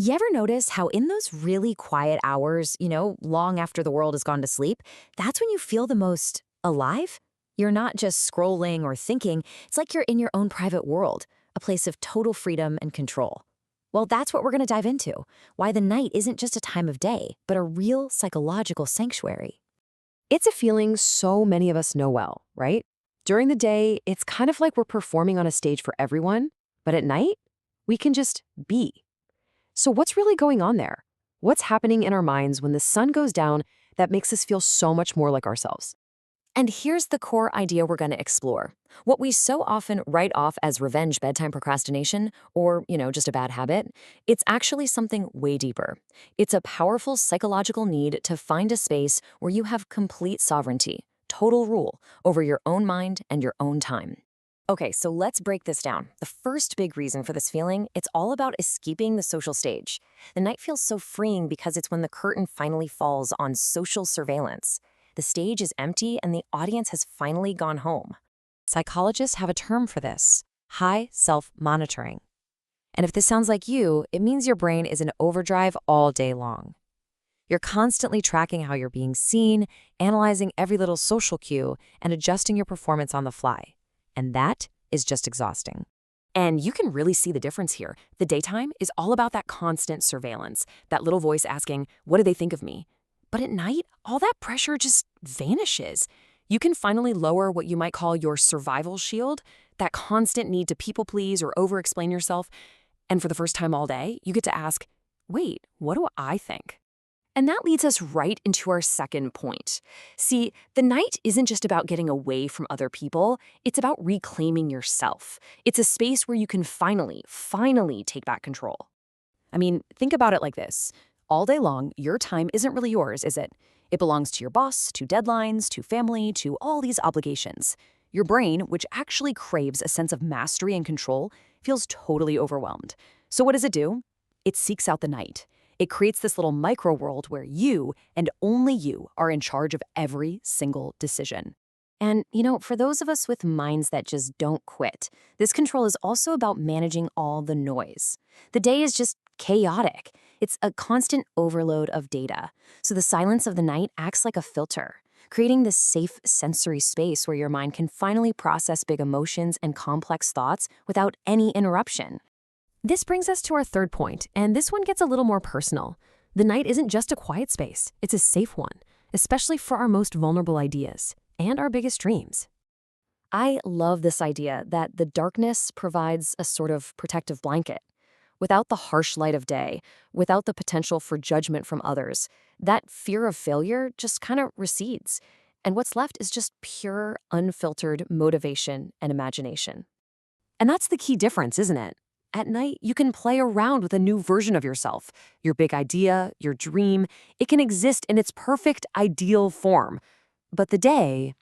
You ever notice how in those really quiet hours, long after the world has gone to sleep, that's when you feel the most alive? You're not just scrolling or thinking, it's like you're in your own private world, a place of total freedom and control. Well, that's what we're going to dive into, why the night isn't just a time of day, but a real psychological sanctuary. It's a feeling so many of us know well, right? During the day, it's kind of like we're performing on a stage for everyone, but at night, we can just be. So what's really going on there? What's happening in our minds when the sun goes down that makes us feel so much more like ourselves? And here's the core idea we're going to explore. What we so often write off as revenge bedtime procrastination, or, just a bad habit, it's actually something way deeper. It's a powerful psychological need to find a space where you have complete sovereignty, total rule over your own mind and your own time. Okay, so let's break this down. The first big reason for this feeling, it's all about escaping the social stage. The night feels so freeing because it's when the curtain finally falls on social surveillance. The stage is empty and the audience has finally gone home. Psychologists have a term for this: high self-monitoring. And if this sounds like you, it means your brain is in overdrive all day long. You're constantly tracking how you're being seen, analyzing every little social cue, and adjusting your performance on the fly. And that is just exhausting. And you can really see the difference here. The daytime is all about that constant surveillance, that little voice asking, what do they think of me? But at night, all that pressure just vanishes. You can finally lower what you might call your survival shield, that constant need to people please or over-explain yourself. And for the first time all day, you get to ask, wait, what do I think? And that leads us right into our second point. See, the night isn't just about getting away from other people, it's about reclaiming yourself. It's a space where you can finally take back control. I mean, think about it like this. All day long, your time isn't really yours, is it? It belongs to your boss, to deadlines, to family, to all these obligations. Your brain, which actually craves a sense of mastery and control, feels totally overwhelmed. So what does it do? It seeks out the night. It creates this little micro world where you, and only you, are in charge of every single decision. And, for those of us with minds that just don't quit, this control is also about managing all the noise. The day is just chaotic. It's a constant overload of data. So the silence of the night acts like a filter, creating this safe sensory space where your mind can finally process big emotions and complex thoughts without any interruption. This brings us to our third point, and this one gets a little more personal. The night isn't just a quiet space, it's a safe one, especially for our most vulnerable ideas and our biggest dreams. I love this idea that the darkness provides a sort of protective blanket. Without the harsh light of day, without the potential for judgment from others, that fear of failure just kind of recedes. And what's left is just pure, unfiltered motivation and imagination. And that's the key difference, isn't it? At night, you can play around with a new version of yourself. Your big idea, your dream, it can exist in its perfect, ideal form. But the day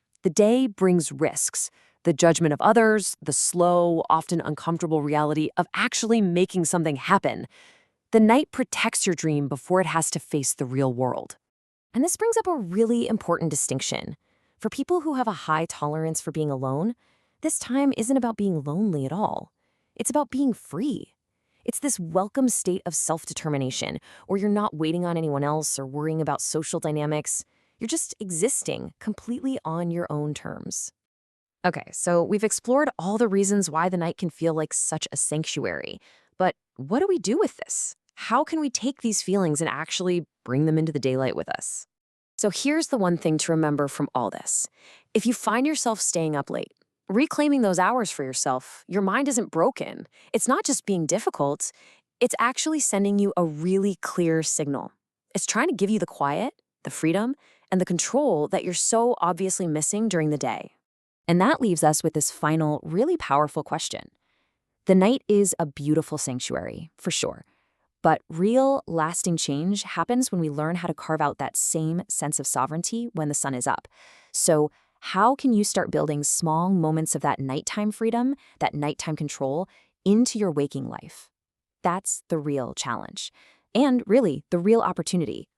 brings risks. The judgment of others, the slow, often uncomfortable reality of actually making something happen. The night protects your dream before it has to face the real world. And this brings up a really important distinction. For people who have a high tolerance for being alone, this time isn't about being lonely at all. It's about being free. It's this welcome state of self-determination where you're not waiting on anyone else or worrying about social dynamics. You're just existing completely on your own terms. Okay, so we've explored all the reasons why the night can feel like such a sanctuary. But what do we do with this? How can we take these feelings and actually bring them into the daylight with us? So here's the one thing to remember from all this. If you find yourself staying up late, reclaiming those hours for yourself, your mind isn't broken. It's not just being difficult. It's actually sending you a really clear signal. It's trying to give you the quiet, the freedom, and the control that you're so obviously missing during the day. And that leaves us with this final, really powerful question. The night is a beautiful sanctuary, for sure. But real, lasting change happens when we learn how to carve out that same sense of sovereignty when the sun is up. So how can you start building small moments of that nighttime freedom, that nighttime control, into your waking life? That's the real challenge. And really, the real opportunity.